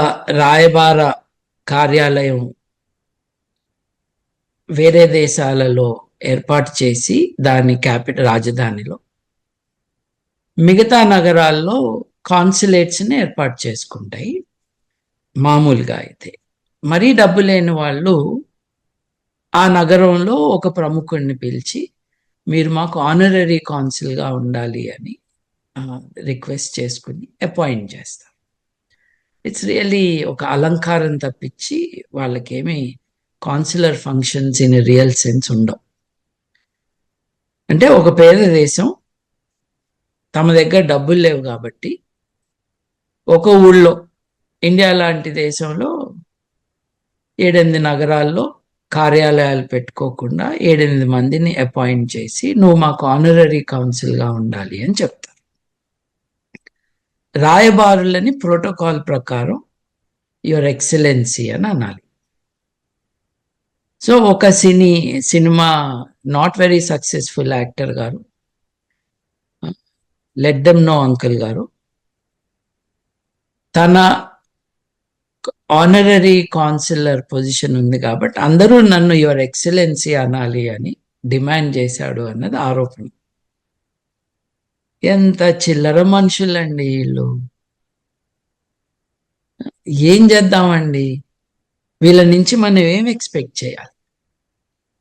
రాయబార కార్యాలయం వేరే దేశాలలో ఏర్పాటు చేసి దాని రాజధానిలో, మిగతా నగరాల్లో కాన్సులేట్స్ని ఏర్పాటు చేసుకుంటాయి. మామూలుగా అయితే మరీ డబ్బు లేని వాళ్ళు ఆ నగరంలో ఒక ప్రముఖుడిని పిలిచి, మీరు మాకు ఆనరరీ కాన్సుల్గా ఉండాలి అని రిక్వెస్ట్ చేసుకుని అపాయింట్ చేస్తారు. ఇట్స్ రియల్లీ ఒక అలంకారం తప్పించి వాళ్ళకేమి consular functions in real sense ఉండవు. అంటే ఒక పేద దేశం తమ దగ్గర డబ్బులు లేవు కాబట్టి ఒక ఊళ్ళో, ఇండియా లాంటి దేశంలో 7-8 నగరాల్లో కార్యాలయాలు పెట్టుకోకుండా 7-8 మందిని అపాయింట్ చేసి నువ్వు మాకు ఆనరరీ కౌన్సిల్గా ఉండాలి అని చెప్తారు. రాయబారులని ప్రోటోకాల్ ప్రకారం యువర్ ఎక్సలెన్సీ అని అనాలి. సో ఒక cinema not very successful actor గారు, లెట్ దెమ్ నో అంకుల్ గారు, తన ఆనరరీ కౌన్సిలర్ పొజిషన్ ఉంది కాబట్టి అందరూ నన్ను యువర్ ఎక్సలెన్సీ అనాలి అని డిమాండ్ చేశాడు అన్నది ఆరోపణ. ఎంత చిల్లర మనుషులండి వీళ్ళు. ఏం చేద్దామండి? వీళ్ళ నుంచి మనం ఏం ఎక్స్పెక్ట్ చేయాలి?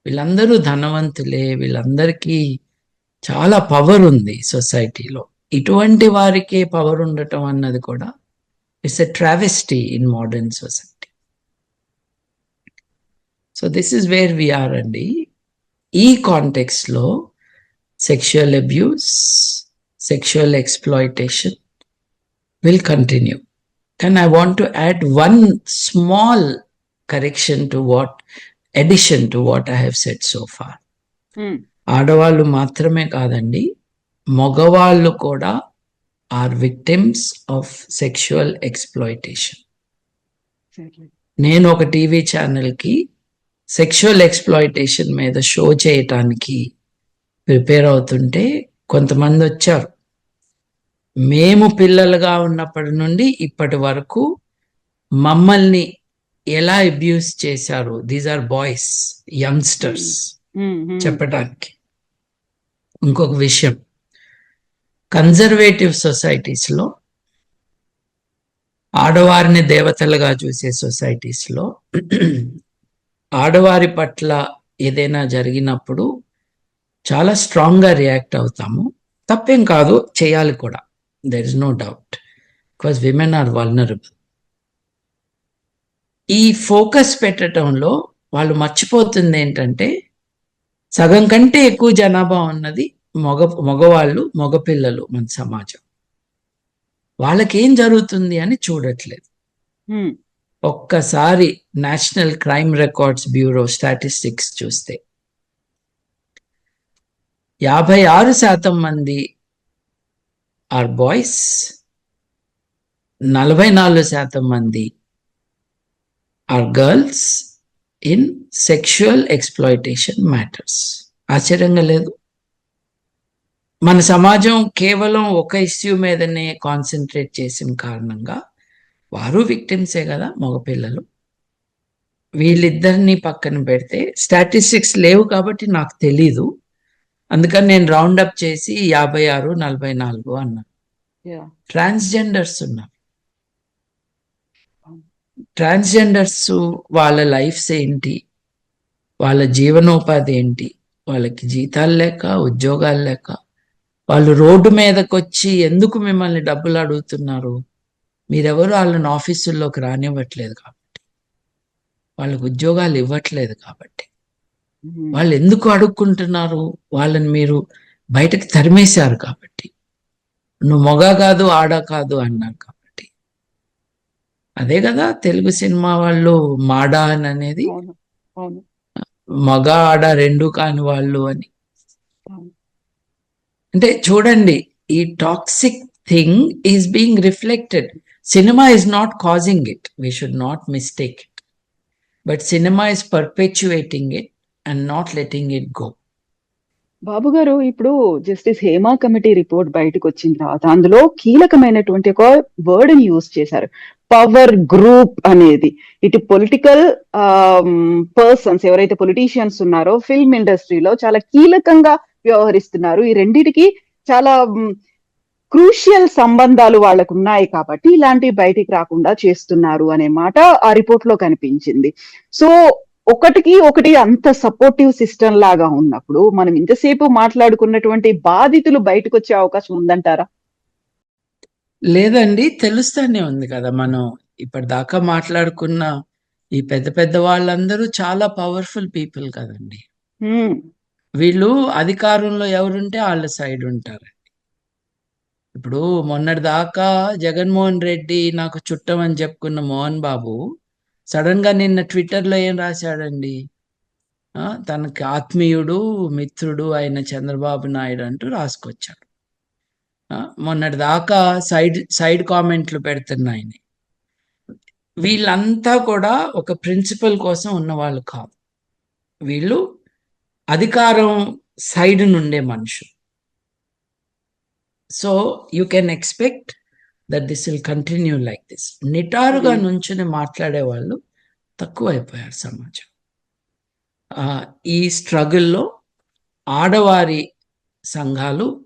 వీళ్ళందరూ ధనవంతులే, వీళ్ళందరికీ చాలా పవర్ ఉంది సొసైటీలో. ఇటువంటి వారికే పవర్ ఉండటం అన్నది కూడా it's a travesty in modern society. So this is where we are అండి. ఈ కాంటెక్స్లో sexual abuse, sexual exploitation will continue. And I want to add one small addition to what I have said so far. ఆడవాళ్ళు మాత్రమే కాదండి, మగవాళ్ళు కూడా are victims of sexual exploitation. నేను ఒక టీవీ ఛానల్కి సెక్షువల్ ఎక్స్ప్లాయిటేషన్ మీద షో చేయటానికి ప్రిపేర్ అవుతుంటే కొంతమంది వచ్చారు. మేము పిల్లలుగా ఉన్నప్పటి నుండి ఇప్పటి వరకు మమ్మల్ని ఎలా అబ్యూస్ చేశారు, దీస్ ఆర్ బాయ్స్, యంగ్స్టర్స్, చెప్పడానికి. ఇంకొక విషయం, కన్జర్వేటివ్ సొసైటీస్లో, ఆడవారిని దేవతలుగా చూసే సొసైటీస్లో ఆడవారి పట్ల ఏదైనా జరిగినప్పుడు చాలా స్ట్రాంగ్గా రియాక్ట్ అవుతాము. తప్పేం కాదు, చేయాలి కూడా, there is no doubt, because women are vulnerable. ఈ ఫోకస్ పెట్టడంలో వాళ్ళు మర్చిపోతుంది ఏంటంటే సగం కంటే ఎక్కువ జనాభా ఉన్నది మగవాళ్ళు, మగపిల్లలు మన సమాజం. వాళ్ళకేం జరుగుతుంది అని చూడట్లేదు. ఒక్కసారి national crime records bureau statistics చూస్తే 56% మంది ఆర్ బాయ్స్, 44% మంది are girls in sexual exploitation matters. ఆశ్చర్యంగా లేదు? మన సమాజం కేవలం ఒక ఇష్యూ మీదనే కాన్సన్ట్రేట్ చేసిన కారణంగా వారు విక్టిమ్సే కదా, మగపిల్లలు. వీళ్ళిద్దరిని పక్కన పెడితే స్టాటిస్టిక్స్ లేవు కాబట్టి నాకు తెలీదు, అందుకని నేను రౌండప్ చేసి 56, 44 అన్నాను. ట్రాన్స్జెండర్స్ ఉన్నారు. ట్రాన్స్జెండర్స్ వాళ్ళ లైఫ్స్ ఏంటి, వాళ్ళ జీవనోపాధి ఏంటి, వాళ్ళకి జీతాలు లేక, ఉద్యోగాలు లేక వాళ్ళు రోడ్డు మీదకి వచ్చి ఎందుకు మిమ్మల్ని డబ్బులు అడుగుతున్నారు? మీరెవరు వాళ్ళని ఆఫీసుల్లోకి రానివ్వట్లేదు కాబట్టి, వాళ్ళకి ఉద్యోగాలు ఇవ్వట్లేదు కాబట్టి. వాళ్ళు ఎందుకు అడుక్కుంటున్నారు? వాళ్ళని మీరు బయటకు తరిమేశారు కాబట్టి, నువ్వు మొగ కాదు ఆడ కాదు అన్నారు కాబట్టి. అదే కదా తెలుగు సినిమా వాళ్ళు మాడా అని అనేది, మగ ఆడ రెండు కాని వాళ్ళు అని. అంటే చూడండి, ఈ toxic thing is being reflected. Cinema is not causing it, we should not mistake it, but cinema is perpetuating it and not letting it go. Babu గారు, ఇప్పుడు జస్టిస్ హేమా కమిటీ రిపోర్ట్ బయటకు వచ్చిన తర్వాత అందులో కీలకమైనటువంటి ఒక వర్డ్ ని యూజ్ చేశారు, పవర్ గ్రూప్ అనేది. ఇటు పొలిటికల్ పర్సన్స్ ఎవరైతే పొలిటీషియన్స్ ఉన్నారో ఫిల్మ్ ఇండస్ట్రీలో చాలా కీలకంగా వ్యవహరిస్తున్నారు. ఈ రెండిటికి చాలా క్రూషియల్ సంబంధాలు వాళ్ళకు ఉన్నాయి కాబట్టి ఇలాంటివి బయటికి రాకుండా చేస్తున్నారు అనే మాట ఆ రిపోర్ట్ లో కనిపించింది. సో ఒకటికి ఒకటి అంత సపోర్టివ్ సిస్టమ్ లాగా ఉన్నప్పుడు మనం ఇంతసేపు మాట్లాడుకున్నటువంటి బాధితులు బయటకు వచ్చే అవకాశం ఉందంటారా? లేదండి, తెలుస్తానే ఉంది కదా. మనం ఇప్పటిదాకా మాట్లాడుకున్న ఈ పెద్ద పెద్ద వాళ్ళందరూ చాలా పవర్ఫుల్ పీపుల్ కదండి. వీళ్ళు అధికారంలో ఎవరుంటే వాళ్ళ సైడ్ ఉంటారు. ఇప్పుడు మొన్నటి దాకా జగన్మోహన్ రెడ్డి నాకు చుట్టం అని చెప్పుకున్న మోహన్ బాబు సడన్ గా నిన్న ట్విట్టర్లో ఏం రాశాడండి, తనకి ఆత్మీయుడు మిత్రుడు అయిన చంద్రబాబు నాయుడు అంటూ రాసుకొచ్చాడు. మొన్నటి దాకా సైడ్ కామెంట్లు పెడుతున్నాయని. వీళ్ళంతా కూడా ఒక ప్రిన్సిపల్ కోసం ఉన్న వాళ్ళు కాదు. వీళ్ళు అధికారం సైడ్ నుండే మనుషులు. So you can expect that this will continue like this. నిటారుగా నుంచుని మాట్లాడే వాళ్ళు తక్కువైపోయారు సమాజం. ఈ స్ట్రగుల్లో ఆడవారి సంఘాలు